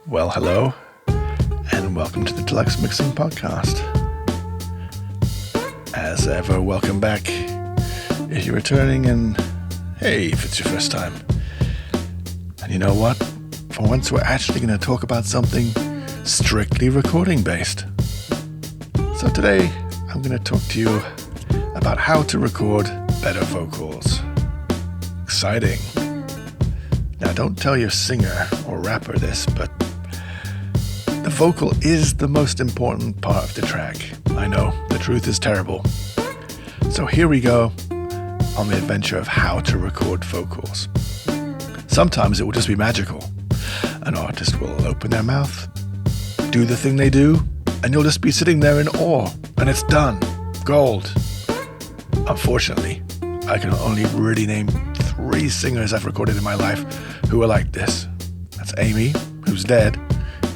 Well, hello, and welcome to the Deluxe Mixing Podcast. As ever, welcome back if you're returning, and hey, if it's your first time. And you know what? For once, we're actually going to talk about something strictly recording-based. So today, I'm going to talk to you about how to record better vocals. Exciting. Now, don't tell your singer or rapper this, but the vocal is the most important part of the track. I know, the truth is terrible. So here we go on the adventure of how to record vocals. Sometimes it will just be magical. An artist will open their mouth, do the thing they do, and you'll just be sitting there in awe, and it's done. Gold. Unfortunately, I can only really name 3 singers I've recorded in my life who are like this. That's Amy, who's dead,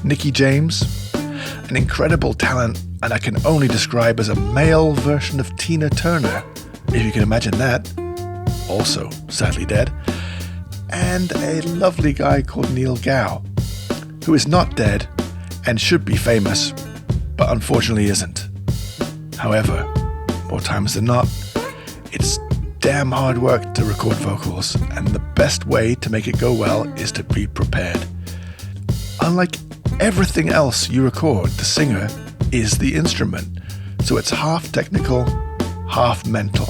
Nikki James, an incredible talent, and I can only describe as a male version of Tina Turner, if you can imagine that, also sadly dead, and a lovely guy called Neil Gow, who is not dead and should be famous, but unfortunately isn't. However, more times than not, it's damn hard work to record vocals, and the best way to make it go well is to be prepared. Unlike everything else you record, the singer is the instrument, so it's half technical, half mental.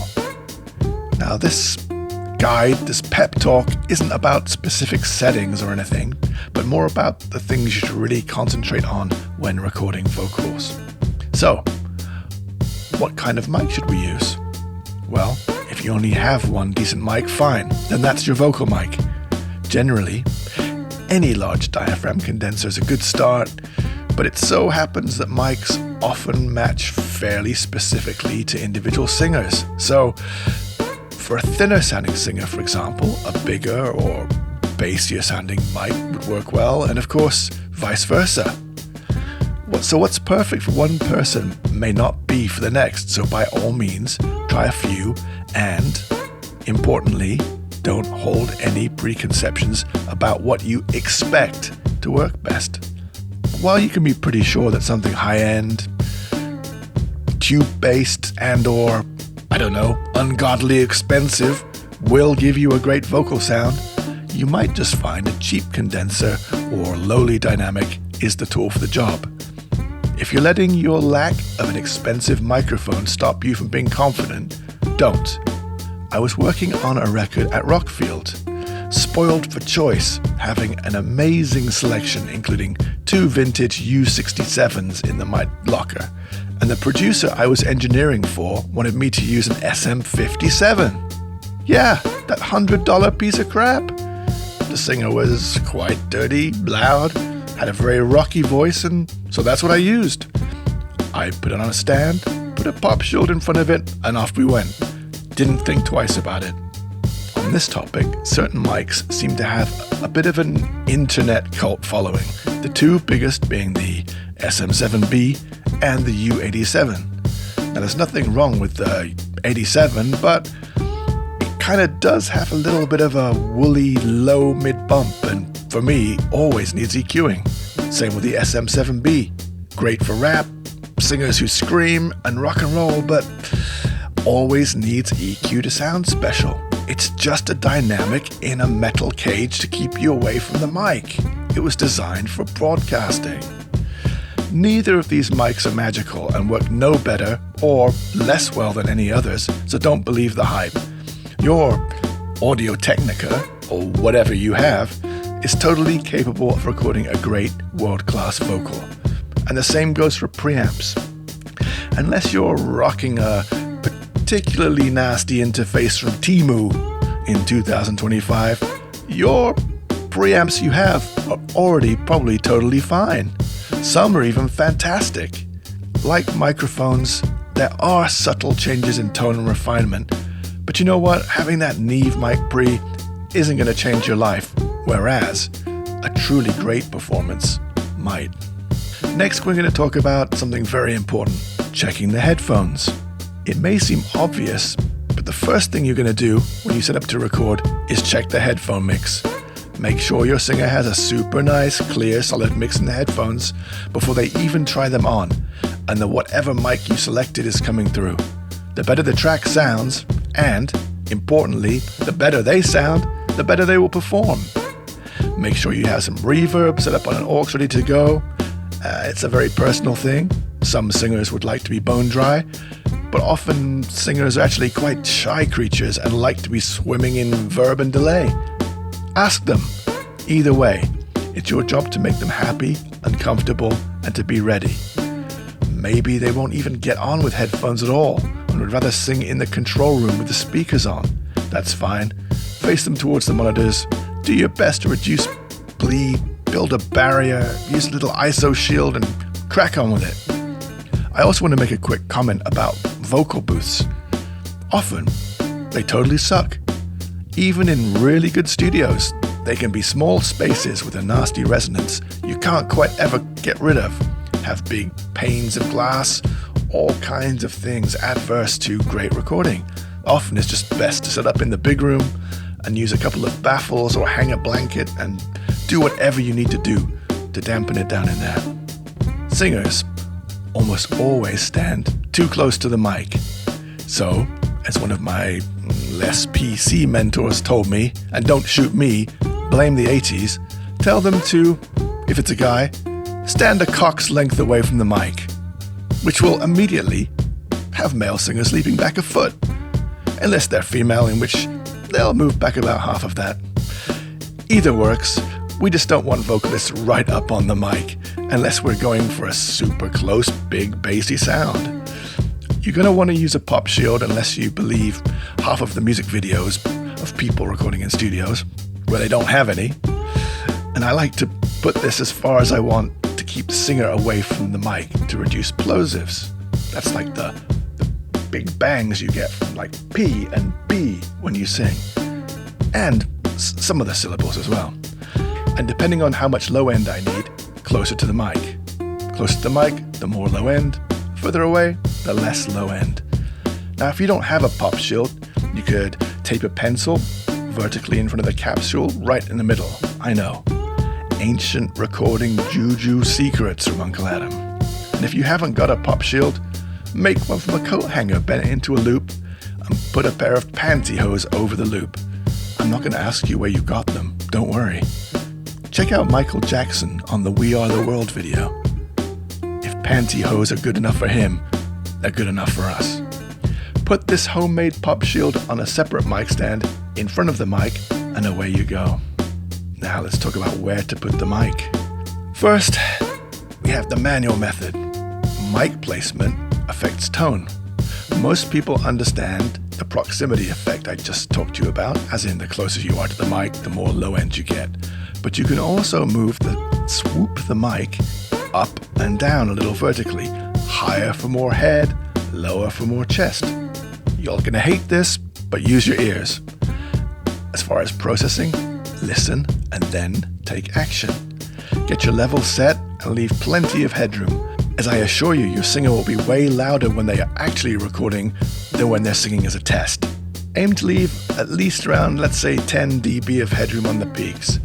Now this guide, this pep talk, isn't about specific settings or anything, but more about the things you should really concentrate on when recording vocals. So, what kind of mic should we use? Well, if you only have one decent mic, fine, then that's your vocal mic. Generally, any large diaphragm condenser is a good start, but it so happens that mics often match fairly specifically to individual singers. So, for a thinner sounding singer, for example, a bigger or bassier sounding mic would work well, and of course, vice versa. So what's perfect for one person may not be for the next, so by all means, try a few, and, importantly, don't hold any preconceptions about what you expect to work best. While you can be pretty sure that something high-end, tube-based, and/or, ungodly expensive will give you a great vocal sound, you might just find a cheap condenser or lowly dynamic is the tool for the job. If you're letting your lack of an expensive microphone stop you from being confident, don't. I was working on a record at Rockfield, spoiled for choice, having an amazing selection including 2 vintage U67s in the mic locker, and the producer I was engineering for wanted me to use an SM57. Yeah, that $100 piece of crap. The singer was quite dirty, loud, had a very rocky voice, and so that's what I used. I put it on a stand, put a pop shield in front of it, and off we went. Didn't think twice about it. On this topic, certain mics seem to have a bit of an internet cult following, the 2 biggest being the SM7B and the U87. Now there's nothing wrong with the 87, but it kind of does have a little bit of a woolly low mid bump, and for me, always needs EQing. Same with the SM7B. Great for rap, singers who scream and rock and roll, but always needs EQ to sound special. It's just a dynamic in a metal cage to keep you away from the mic. It was designed for broadcasting. Neither of these mics are magical and work no better or less well than any others, so don't believe the hype. Your Audio-Technica, or whatever you have, is totally capable of recording a great world-class vocal. And the same goes for preamps. Unless you're rocking a particularly nasty interface from Temu in 2025, your preamps you have are already probably totally fine. Some are even fantastic. Like microphones, there are subtle changes in tone and refinement, but you know what? Having that Neve mic pre isn't going to change your life, whereas a truly great performance might. Next, we're going to talk about something very important, checking the headphones. It may seem obvious, but the first thing you're going to do when you set up to record is check the headphone mix. Make sure your singer has a super nice, clear, solid mix in the headphones before they even try them on, and that whatever mic you selected is coming through. The better the track sounds, and, importantly, the better they sound, the better they will perform. Make sure you have some reverb set up on an aux ready to go. It's a very personal thing. Some singers would like to be bone dry, but often singers are actually quite shy creatures and like to be swimming in verb and delay. Ask them. Either way, it's your job to make them happy and comfortable and to be ready. Maybe they won't even get on with headphones at all and would rather sing in the control room with the speakers on. That's fine. Face them towards the monitors. Do your best to reduce bleed, build a barrier, use a little ISO shield and crack on with it. I also want to make a quick comment about vocal booths. Often, they totally suck. Even in really good studios, they can be small spaces with a nasty resonance you can't quite ever get rid of. Have big panes of glass, all kinds of things adverse to great recording. Often it's just best to set up in the big room and use a couple of baffles or hang a blanket and do whatever you need to do to dampen it down in there. Singers almost always stand too close to the mic. So, as one of my less PC mentors told me, and don't shoot me, blame the 80s, tell them to, if it's a guy, stand a cock's length away from the mic, which will immediately have male singers leaping back a foot, unless they're female, in which they'll move back about half of that. Either works. We just don't want vocalists right up on the mic, unless we're going for a super close, big, bassy sound. You're going to want to use a pop shield unless you believe half of the music videos of people recording in studios where they don't have any. And I like to put this as far as I want to keep the singer away from the mic to reduce plosives. That's like the big bangs you get from like P and B when you sing. And some of the syllables as well. And depending on how much low end I need, closer to the mic. Closer to the mic, the more low end. Further away, the less low end. Now, if you don't have a pop shield, you could tape a pencil vertically in front of the capsule, right in the middle. I know. Ancient recording juju secrets from Uncle Adam. And if you haven't got a pop shield, make one from a coat hanger, bend it into a loop, and put a pair of pantyhose over the loop. I'm not going to ask you where you got them, don't worry. Check out Michael Jackson on the We Are the World video. If pantyhose are good enough for him, they're good enough for us. Put this homemade pop shield on a separate mic stand in front of the mic, and away you go. Now let's talk about where to put the mic. First, we have the manual method. Mic placement affects tone. Most people understand the proximity effect I just talked to you about, as in the closer you are to the mic, the more low end you get. But you can also swoop the mic up and down a little vertically, higher for more head, lower for more chest. You're gonna hate this, but use your ears. As far as processing, listen and then take action. Get your level set and leave plenty of headroom, as I assure you, your singer will be way louder when they are actually recording than when they're singing as a test. Aim to leave at least around, let's say, 10 dB of headroom on the peaks.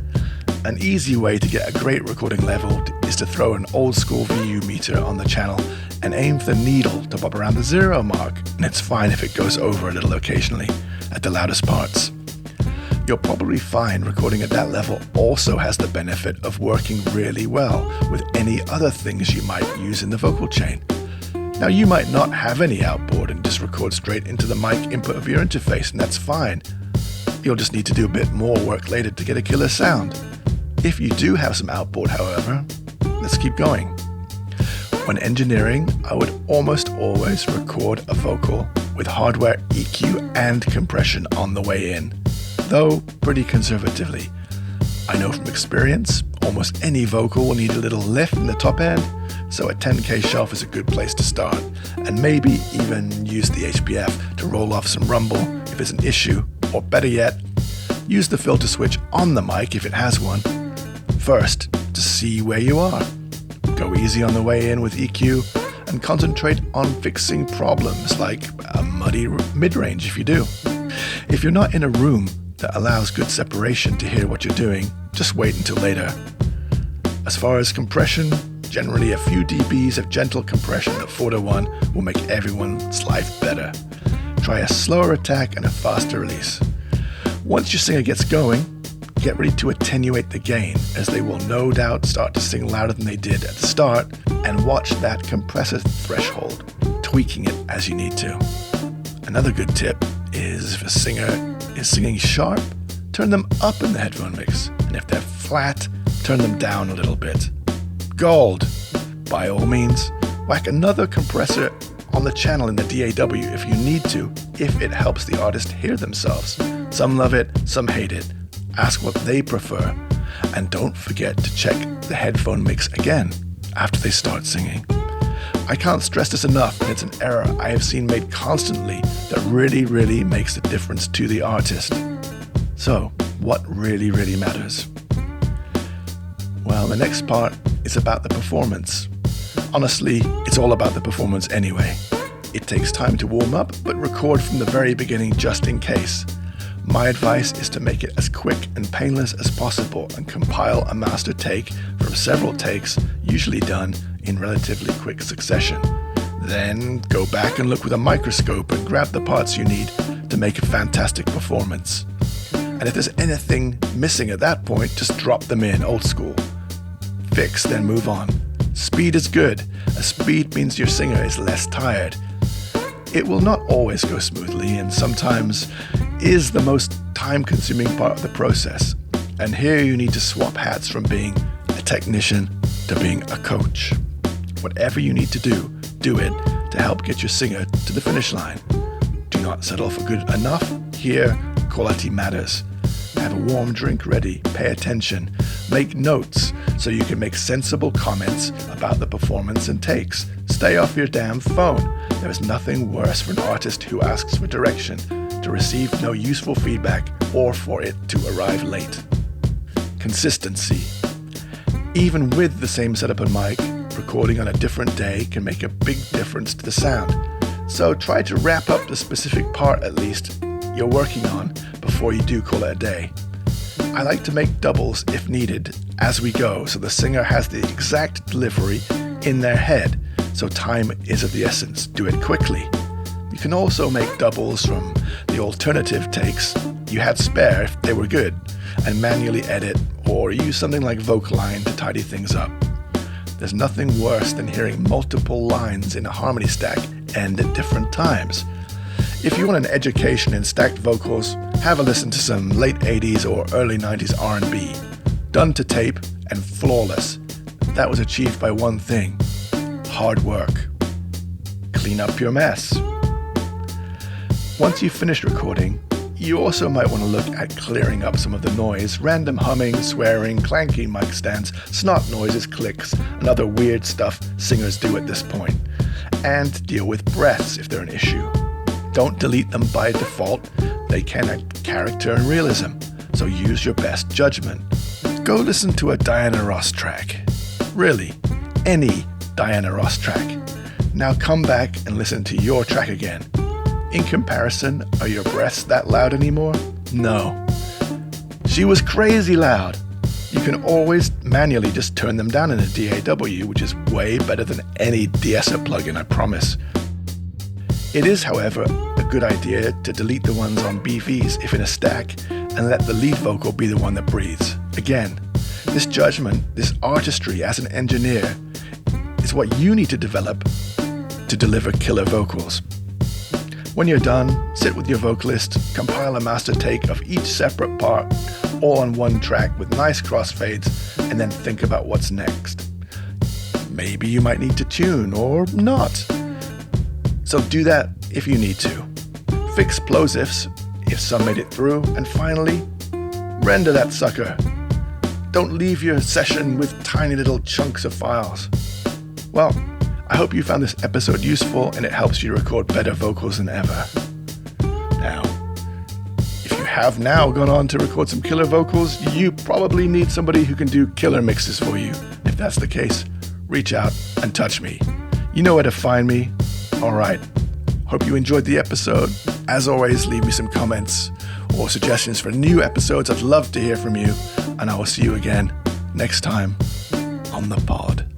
An easy way to get a great recording level is to throw an old school VU meter on the channel and aim for the needle to pop around the 0 mark, and it's fine if it goes over a little occasionally at the loudest parts. You'll probably find recording at that level also has the benefit of working really well with any other things you might use in the vocal chain. Now, you might not have any outboard and just record straight into the mic input of your interface, and that's fine. You'll just need to do a bit more work later to get a killer sound. If you do have some outboard, however, let's keep going. When engineering, I would almost always record a vocal with hardware EQ and compression on the way in, though pretty conservatively. I know from experience, almost any vocal will need a little lift in the top end, so a 10K shelf is a good place to start, and maybe even use the HPF to roll off some rumble if it's an issue, or better yet, use the filter switch on the mic if it has one. First, to see where you are. Go easy on the way in with EQ and concentrate on fixing problems like a muddy mid-range if you do. If you're not in a room that allows good separation to hear what you're doing, just wait until later. As far as compression, generally a few dBs of gentle compression at 4:1 will make everyone's life better. Try a slower attack and a faster release. Once your singer gets going, get ready to attenuate the gain, as they will no doubt start to sing louder than they did at the start, and watch that compressor threshold, tweaking it as you need to. Another good tip is if a singer is singing sharp, turn them up in the headphone mix, and if they're flat, turn them down a little bit. Gold! By all means, whack another compressor on the channel in the DAW if you need to, if it helps the artist hear themselves. Some love it, some hate it. Ask what they prefer, and don't forget to check the headphone mix again after they start singing. I can't stress this enough, and it's an error I have seen made constantly that really makes the difference to the artist. So, what really matters? Well, the next part is about the performance. Honestly, it's all about the performance anyway. It takes time to warm up, but record from the very beginning just in case. My advice is to make it as quick and painless as possible and compile a master take from several takes, usually done in relatively quick succession. Then go back and look with a microscope and grab the parts you need to make a fantastic performance. And if there's anything missing at that point, just drop them in, old school. Fix, then move on. Speed is good, as speed means your singer is less tired. It will not always go smoothly, and sometimes is the most time-consuming part of the process. And here you need to swap hats from being a technician to being a coach. Whatever you need to do it to help get your singer to the finish line. Do not settle for good enough. Here, quality matters. Have a warm drink ready, pay attention, make notes so you can make sensible comments about the performance and takes. Stay off your damn phone. There is nothing worse for an artist who asks for direction to receive no useful feedback or for it to arrive late. Consistency. Even with the same setup and mic, recording on a different day can make a big difference to the sound. So try to wrap up the specific part at least you're working on before you do call it a day. I like to make doubles if needed as we go, so the singer has the exact delivery in their head, so time is of the essence. Do it quickly. You can also make doubles from the alternative takes you had spare if they were good, and manually edit or use something like Vocaline to tidy things up. There's nothing worse than hearing multiple lines in a harmony stack end at different times. If you want an education in stacked vocals, have a listen to some late 80s or early 90s R&B. Done to tape and flawless. That was achieved by one thing: hard work. Clean up your mess. Once you've finished recording, you also might want to look at clearing up some of the noise, random humming, swearing, clanky mic stands, snot noises, clicks, and other weird stuff singers do at this point. And deal with breaths if they're an issue. Don't delete them by default. They can add character and realism, so use your best judgment. Go listen to a Diana Ross track. Really, any Diana Ross track. Now come back and listen to your track again. In comparison, are your breaths that loud anymore? No. She was crazy loud. You can always manually just turn them down in a DAW, which is way better than any de-esser plugin, I promise. It is, however, a good idea to delete the ones on BVs if in a stack and let the lead vocal be the one that breathes. Again, this judgment, this artistry as an engineer is what you need to develop to deliver killer vocals. When you're done, sit with your vocalist, compile a master take of each separate part, all on one track with nice crossfades, and then think about what's next. Maybe you might need to tune or not. So do that if you need to. Fix plosives if some made it through, and finally, render that sucker. Don't leave your session with tiny little chunks of files. Well, I hope you found this episode useful and it helps you record better vocals than ever. Now, if you have now gone on to record some killer vocals, you probably need somebody who can do killer mixes for you. If that's the case, reach out and touch me. You know where to find me. All right. Hope you enjoyed the episode. As always, leave me some comments or suggestions for new episodes. I'd love to hear from you. and I will see you again next time on the pod.